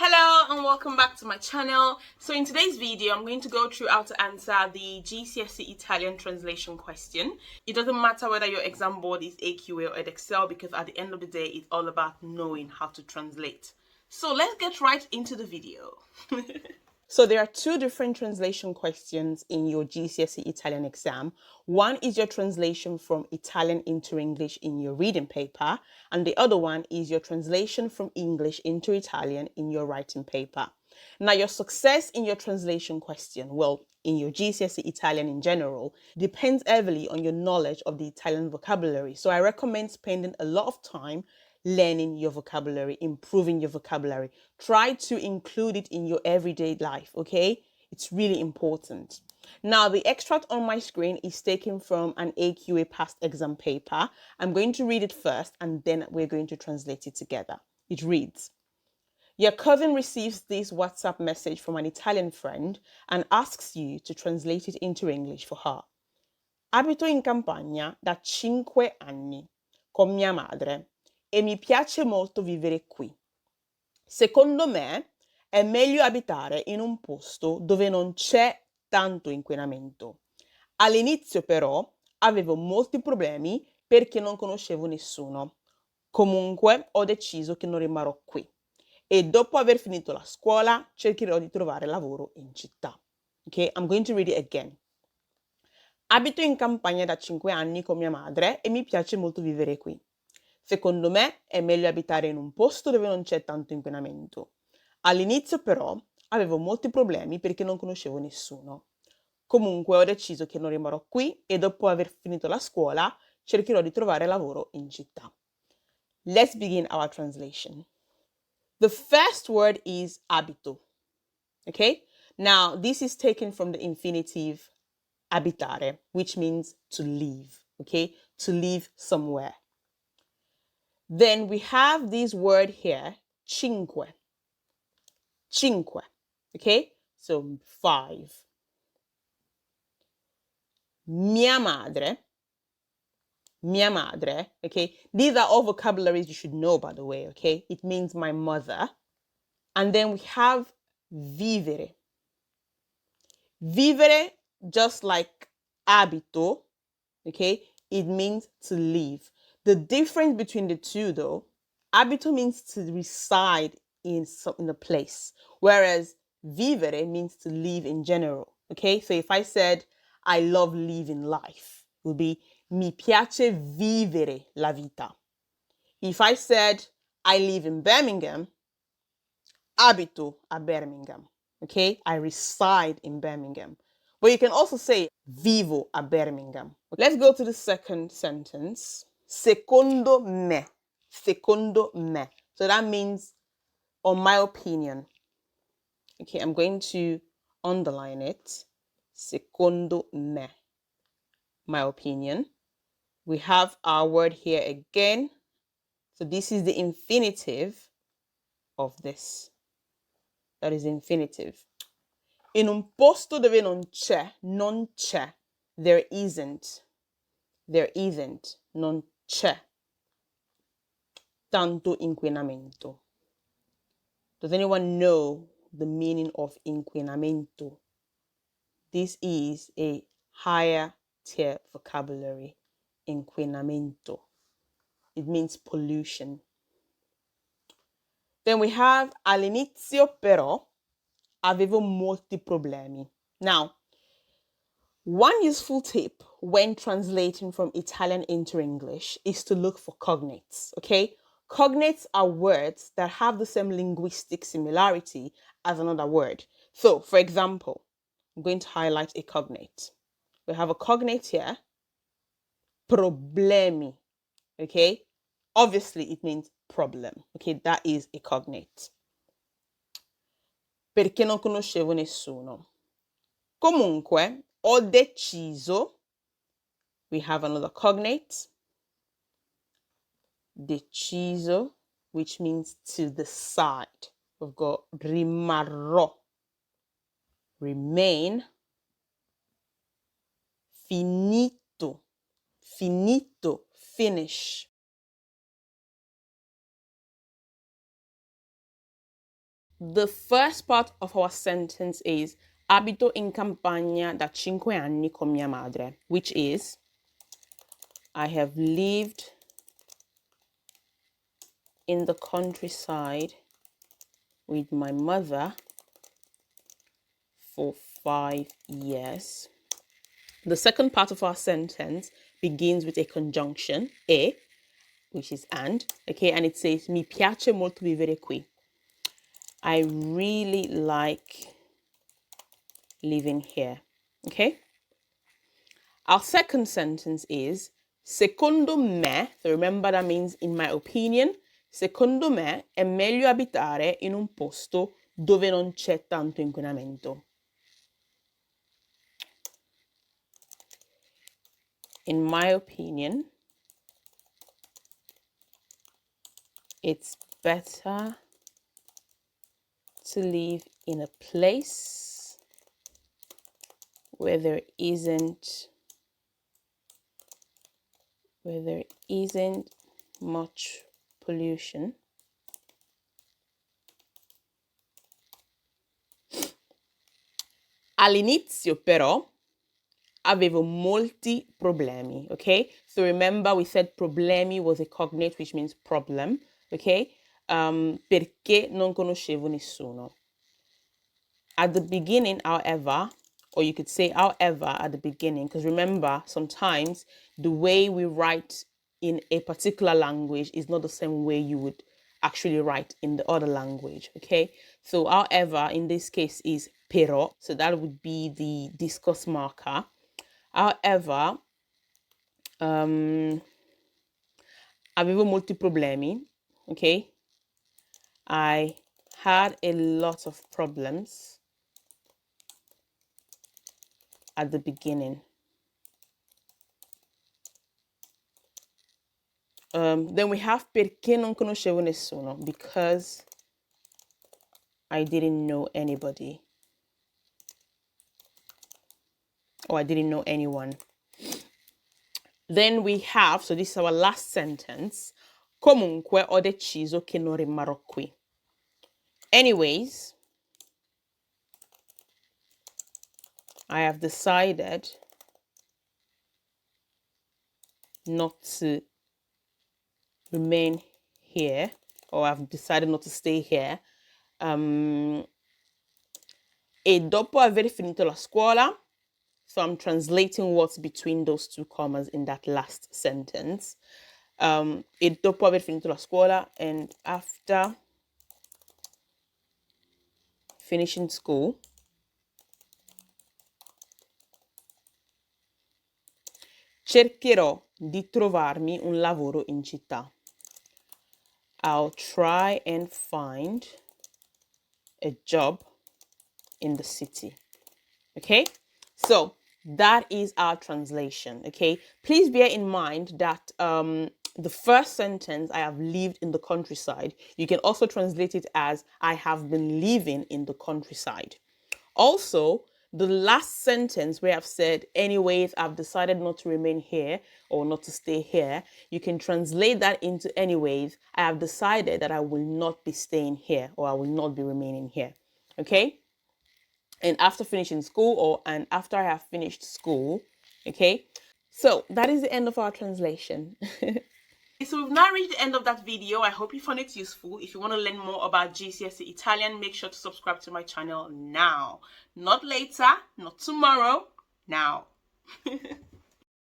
Hello and welcome back to my channel. So in today's video, I'm going to go through how to answer the GCSE Italian translation question. It doesn't matter whether your exam board is AQA or Edexcel because at the end of the day, it's all about knowing how to translate. So let's get right into the video. So there are two different translation questions in your GCSE Italian exam. One is your translation from Italian into English in your reading paper, and the other one is your translation from English into Italian in your writing paper. Now, your success in your translation question, well, in your GCSE Italian in general, depends heavily on your knowledge of the Italian vocabulary. So I recommend spending a lot of time learning your vocabulary, improving your vocabulary. Try to include it in your everyday life, okay? It's really important. Now, the extract on my screen is taken from an AQA past exam paper. I'm going to read it first and then we're going to translate it together. It reads, your cousin receives this WhatsApp message from an Italian friend and asks you to translate it into English for her. Abito in campagna da 5 anni con mia madre e mi piace molto vivere qui. Secondo me è meglio abitare in un posto dove non c'è tanto inquinamento. All'inizio però avevo molti problemi perché non conoscevo nessuno. Comunque ho deciso che non rimarrò qui e dopo aver finito la scuola cercherò di trovare lavoro in città. Okay, I'm going to read it again. Abito in campagna da 5 anni con mia madre e mi piace molto vivere qui. Secondo me è meglio abitare in un posto dove non c'è tanto inquinamento. All'inizio però avevo molti problemi perché non conoscevo nessuno. Comunque ho deciso che non rimarrò qui e dopo aver finito la scuola cercherò di trovare lavoro in città. Let's begin our translation. The first word is abito. Okay? Now, this is taken from the infinitive abitare, which means to live. Okay? To live somewhere. Then we have this word here, cinque. Cinque. Okay? So 5. Mia madre. Mia madre. Okay? These are all vocabularies you should know, by the way. Okay? It means my mother. And then we have vivere. Vivere, just like abito, okay? It means to live. The difference between the two, though, abito means to reside in a place, whereas vivere means to live in general, okay? So if I said, I love living life, it would be mi piace vivere la vita. If I said, I live in Birmingham, abito a Birmingham, okay? I reside in Birmingham. But you can also say vivo a Birmingham. Let's go to the second sentence. Secondo me. Secondo me. So that means, on my opinion. Okay, I'm going to underline it. Secondo me. My opinion. We have our word here again. So this is the infinitive of this. That is infinitive. In un posto dove non c'è, there isn't, non c'è tanto inquinamento. Does anyone know the meaning of inquinamento? This is a higher tier vocabulary, inquinamento. It means pollution. Then we have all'inizio però avevo molti problemi. Now, one useful tip when translating from Italian into English is to look for cognates, okay? Cognates are words that have the same linguistic similarity as another word. So, for example, I'm going to highlight a cognate. We have a cognate here, problemi, okay? Obviously, it means problem, okay? That is a cognate. Perché non conoscevo nessuno. Comunque, ho deciso, we have another cognate, deciso, which means to decide. We've got rimarrò, remain, finito, finito, finish. the first part of our sentence is abito in campagna da 5 anni con mia madre, which is I have lived in the countryside with my mother for 5 years. The second part of our sentence begins with a conjunction, e, which is and, okay, and it says mi piace molto vivere qui. I really like living here, okay? Our second sentence is secondo me, so remember that means in my opinion, secondo me è meglio abitare in un posto dove non c'è tanto inquinamento. In my opinion, it's better to live in a place where there isn't much pollution. All'inizio però avevo molti problemi, okay? So remember we said problemi was a cognate which means problem, okay? Perché non conoscevo nessuno. At the beginning, however, or you could say however at the beginning, because remember, sometimes the way we write in a particular language is not the same way you would actually write in the other language, okay? So however, in this case is però, so that would be the discuss marker. However, avevo molti problemi, okay? I had a lot of problems at the beginning. Then we have perché non conoscevo nessuno, because I didn't know anybody. Or I didn't know anyone. Then we have, so this is our last sentence, comunque ho deciso che non rimarrò qui. Anyways, I have decided not to remain here, or I've decided not to stay here. E dopo aver finito la scuola, so I'm translating what's between those two commas in that last sentence. E dopo aver finito la scuola, and after finishing school, cercherò di trovarmi un lavoro in città. I'll try and find a job in the city. Okay, so that is our translation. Okay, please bear in mind that the first sentence, I have lived in the countryside, you can also translate it as I have been living in the countryside. Also, the last sentence where I've said, anyways, I've decided not to remain here or not to stay here, you can translate that into anyways, I have decided that I will not be staying here or I will not be remaining here. Okay? And after finishing school and after I have finished school, okay? So that is the end of our translation. So we've now reached the end of that video. I hope you found it useful. If you want to learn more about GCSE Italian, make sure to subscribe to my channel now. Not later, not tomorrow, now.